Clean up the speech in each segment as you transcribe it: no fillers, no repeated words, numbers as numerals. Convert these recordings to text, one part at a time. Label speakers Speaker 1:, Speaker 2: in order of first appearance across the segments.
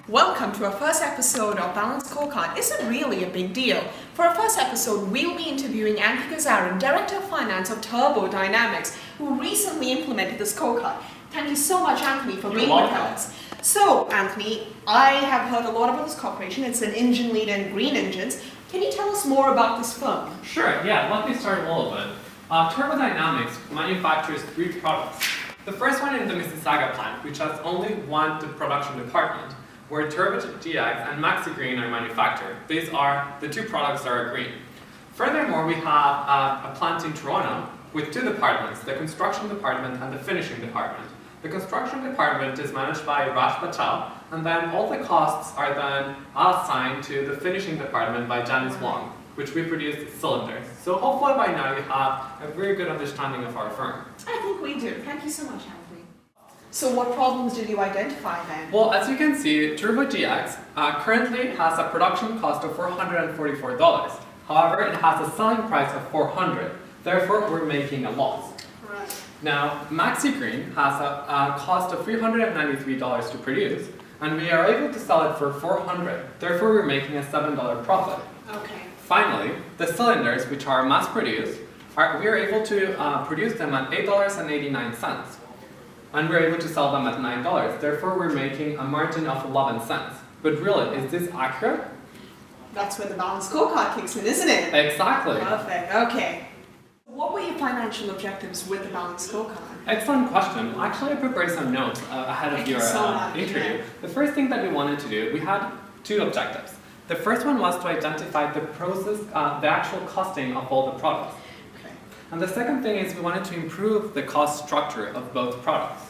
Speaker 1: Welcome to our first episode of Balanced Scorecard. Isn't really a big deal. For our first episode, we'll be interviewing Anthony Gazarin, Director of Finance of Turbo Dynamics, who recently implemented the scorecard. Thank you so much, Anthony, for being with us. So, Anthony, I have heard a lot about this corporation. It's an engine leader in green engines. Can you tell us more about this firm?
Speaker 2: Sure, yeah, let me start a little bit. Turbo Dynamics manufactures 3 products. The first one is the Mississauga plant, which has only one production department, where Turbo GX and Maxi Green are manufactured. These are the 2 products that are green. Furthermore, we have a plant in Toronto with 2 departments, the construction department and the finishing department. The construction department is managed by Raj Patel, and then all the costs are then assigned to the finishing department by Janice Wong, which we produce cylinders. So hopefully by now you have a very good understanding of our firm.
Speaker 1: I think we do. Thank you so much, Anthony. So what problems did you identify then?
Speaker 2: Well, as you can see, Turbo GX currently has a production cost of $444. However, it has a selling price of $400. Therefore, we're making a loss.
Speaker 1: Right.
Speaker 2: Now, Maxi Green has a cost of $393 to produce, and we are able to sell it for $400. Therefore, we're making a $7 profit.
Speaker 1: Okay.
Speaker 2: Finally, the cylinders, which are mass-produced, we are able to produce them at $8.89. And we're able to sell them at $9. Therefore, we're making a margin of 11 cents. But really, is this accurate?
Speaker 1: That's where the balanced scorecard kicks in, isn't it?
Speaker 2: Exactly.
Speaker 1: Perfect. Okay. What were your financial objectives with the balanced scorecard?
Speaker 2: Excellent question. Actually, I prepared some notes ahead of your interview. The first thing that we wanted to do, we had 2 objectives. The first one was to identify the process, the actual costing of all the products.
Speaker 1: Okay.
Speaker 2: And the second thing is we wanted to improve the cost structure of both products.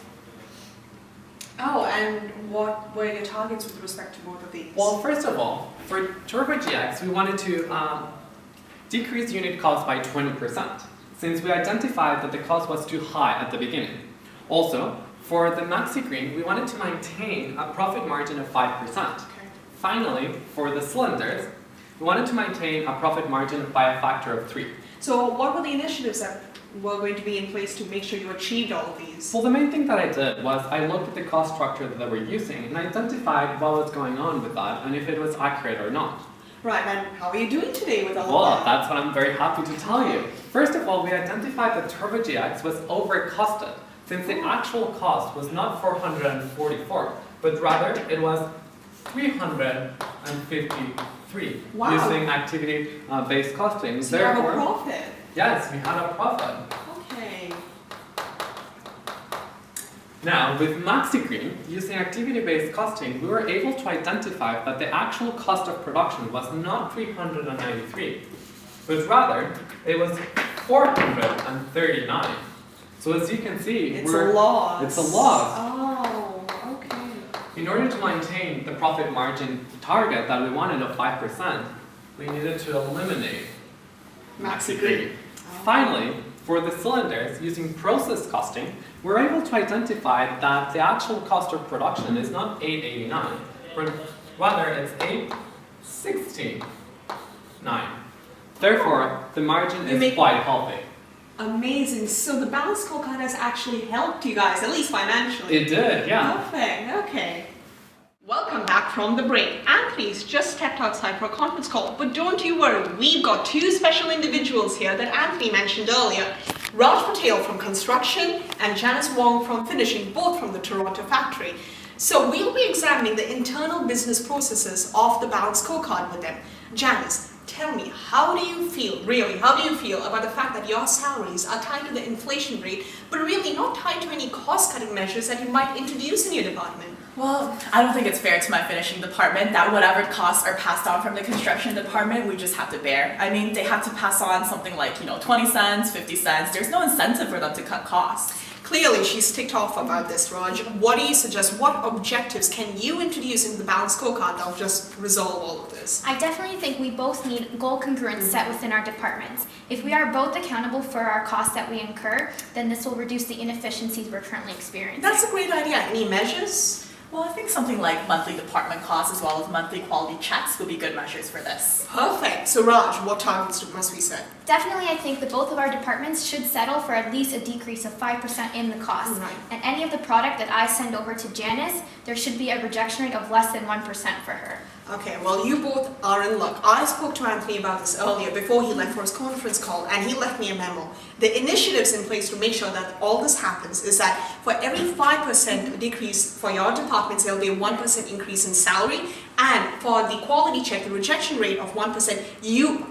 Speaker 1: Oh, and what were your targets with respect to both of these?
Speaker 2: Well, first of all, for Turbo GX, we wanted to decrease unit cost by 20%, since we identified that the cost was too high at the beginning. Also, for the Maxi Green, we wanted to maintain a profit margin of 5%.
Speaker 1: Okay.
Speaker 2: Finally, for the cylinders, we wanted to maintain a profit margin by a factor of 3.
Speaker 1: So what were the initiatives that were going to be in place to make sure you achieved all of these?
Speaker 2: Well, the main thing that I did was I looked at the cost structure that they were using and identified what was going on with that and if it was accurate or not.
Speaker 1: Right, and how are you doing today with all
Speaker 2: Well,
Speaker 1: of that?
Speaker 2: that's what I'm very happy to tell you. First of all, we identified that Turbo GX was overcosted, since the actual cost was not $444, but rather it was $353
Speaker 1: Wow.
Speaker 2: using activity-based costing.
Speaker 1: So you have a profit?
Speaker 2: Yes, we had a profit.
Speaker 1: Okay.
Speaker 2: Now, with Maxi Green, using activity-based costing, we were able to identify that the actual cost of production was not $393, but rather it was $439. So as you can see,
Speaker 1: it's a loss.
Speaker 2: It's a loss.
Speaker 1: Oh, okay.
Speaker 2: In order to maintain the profit margin target that we wanted of 5%, we needed to eliminate
Speaker 1: Maxi Green.
Speaker 2: Finally, for the cylinders, using process costing, we're able to identify that the actual cost of production is not $889, but rather it's $869. Therefore, the margin is quite healthy.
Speaker 1: Amazing. So the balanced scorecard has actually helped you guys, at least financially.
Speaker 2: It did, yeah.
Speaker 1: Perfect. Okay. Welcome back from the break. Anthony's just stepped outside for a conference call, but don't you worry, we've got 2 special individuals here that Anthony mentioned earlier. Raj Patel from construction and Janice Wong from finishing, both from the Toronto factory. So we'll be examining the internal business processes of the balanced scorecard with them. Janice, tell me, how do you feel about the fact that your salaries are tied to the inflation rate, but really not tied to any cost-cutting measures that you might introduce in your department?
Speaker 3: Well, I don't think it's fair to my finishing department that whatever costs are passed on from the construction department, we just have to bear. I mean, they have to pass on something like, 20 cents, 50 cents. There's no incentive for them to cut costs.
Speaker 1: Clearly, she's ticked off about this, Raj. What do you suggest? What objectives can you introduce into the balanced scorecard that will just resolve all of this?
Speaker 4: I definitely think we both need goal congruence set within our departments. If we are both accountable for our costs that we incur, then this will reduce the inefficiencies we're currently experiencing.
Speaker 1: That's a great idea. Any measures?
Speaker 3: Well, I think something like monthly department costs as well as monthly quality checks would be good measures for this.
Speaker 1: Perfect. So Raj, what targets must we set?
Speaker 4: Definitely, I think that both of our departments should settle for at least a decrease of 5% in the cost.
Speaker 1: Right.
Speaker 4: And any of the product that I send over to Janice, there should be a rejection rate of less than 1% for her.
Speaker 1: Okay, well, you both are in luck. I spoke to Anthony about this earlier before he left for his conference call, and he left me a memo. The initiatives in place to make sure that all this happens is that for every 5% decrease for your departments, there'll be a 1% increase in salary, and for the quality check, the rejection rate of 1%, you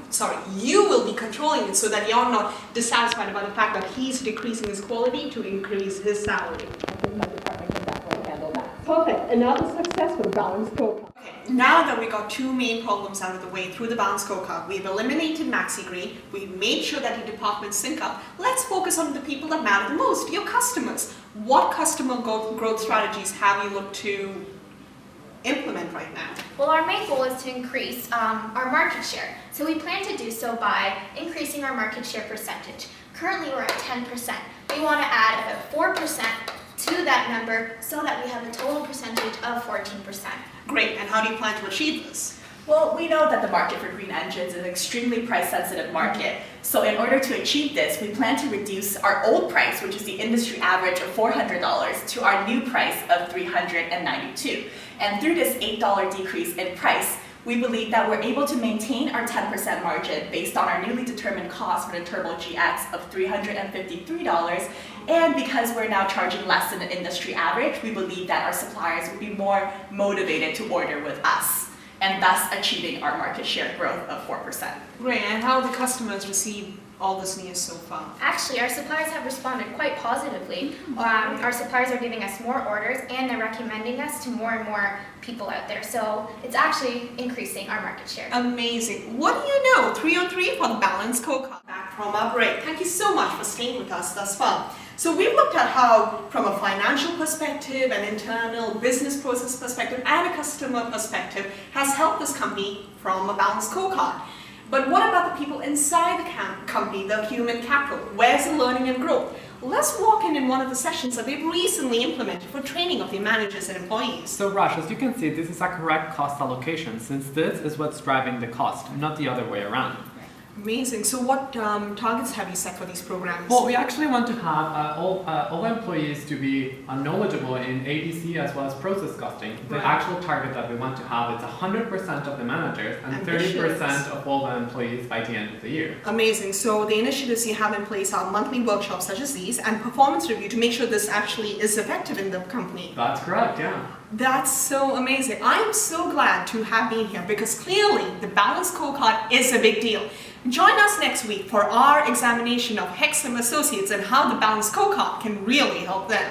Speaker 1: will be controlling it so that you're not dissatisfied about the fact that he's decreasing his quality to increase his salary. Perfect. Another success for the balanced scorecard. Okay, now that we got two main problems out of the way through the balanced scorecard, we've eliminated maxi-grade, we've made sure that your departments sync up. Let's focus on the people that matter the most, your customers. What customer growth strategies have you looked to implement right now?
Speaker 4: Well, our main goal is to increase our market share. So we plan to do so by increasing our market share percentage. Currently, we're at 10%. We want to add about 4% to that number so that we have a total percentage of 14%.
Speaker 1: Great, and how do you plan to achieve this?
Speaker 3: Well, we know that the market for green engines is an extremely price-sensitive market. So in order to achieve this, we plan to reduce our old price, which is the industry average of $400, to our new price of $392. And through this $8 decrease in price, we believe that we're able to maintain our 10% margin based on our newly determined cost for the Turbo GX of $353. And because we're now charging less than the industry average, we believe that our suppliers will be more motivated to order with us, and thus achieving our market share growth of 4%.
Speaker 1: Great, and how have the customers received all this news so far?
Speaker 4: Actually, our suppliers have responded quite positively. Our suppliers are giving us more orders and they're recommending us to more and more people out there. So it's actually increasing our market share.
Speaker 1: Amazing. What do you know? 3 on 3 for the balanced scorecard. Back from our break. Thank you so much for staying with us thus far. So we've looked at how, from a financial perspective, an internal business process perspective, and a customer perspective, has helped this company from a balanced scorecard. But what about the people inside the company, the human capital? Where's the learning and growth? Let's walk in one of the sessions that we've recently implemented for training of the managers and employees.
Speaker 2: So Raj, as you can see, this is a correct cost allocation, since this is what's driving the cost, not the other way around.
Speaker 1: Amazing. So what targets have you set for these programs?
Speaker 2: Well, we actually want to have all employees to be knowledgeable in ADC as well as process costing. The
Speaker 1: Right.
Speaker 2: actual target that we want to have is 100% of the managers and
Speaker 1: Ambitious.
Speaker 2: 30% of all the employees by the end of the year.
Speaker 1: Amazing. So the initiatives you have in place are monthly workshops such as these and performance review to make sure this actually is effective in the company.
Speaker 2: That's correct, yeah.
Speaker 1: That's so amazing. I'm so glad to have been here because clearly the balanced scorecard is a big deal. Join us next week for our examination of Hexham Associates and how the balanced scorecard can really help them.